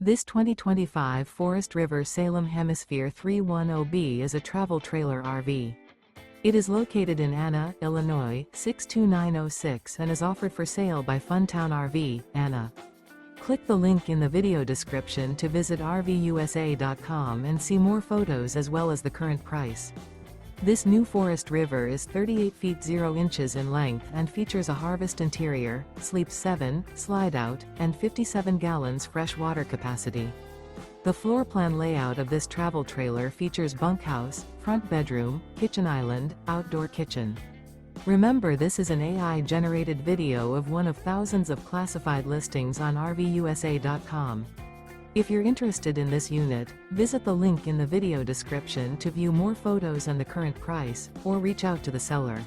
This 2025 Forest River Salem Hemisphere 310B is a travel trailer RV. It is located in Anna, Illinois, 62906 and is offered for sale by Funtown RV, Anna. Click the link in the video description to visit RVUSA.com and see more photos as well as the current price. This new Forest River is 38 feet 0 inches in length and features a harvest interior, sleeps 7, slide-out, and 57 gallons fresh water capacity. The floor plan layout of this travel trailer features bunkhouse, front bedroom, kitchen island, outdoor kitchen. Remember, this is an AI-generated video of one of thousands of classified listings on RVUSA.com. If you're interested in this unit, visit the link in the video description to view more photos and the current price, or reach out to the seller.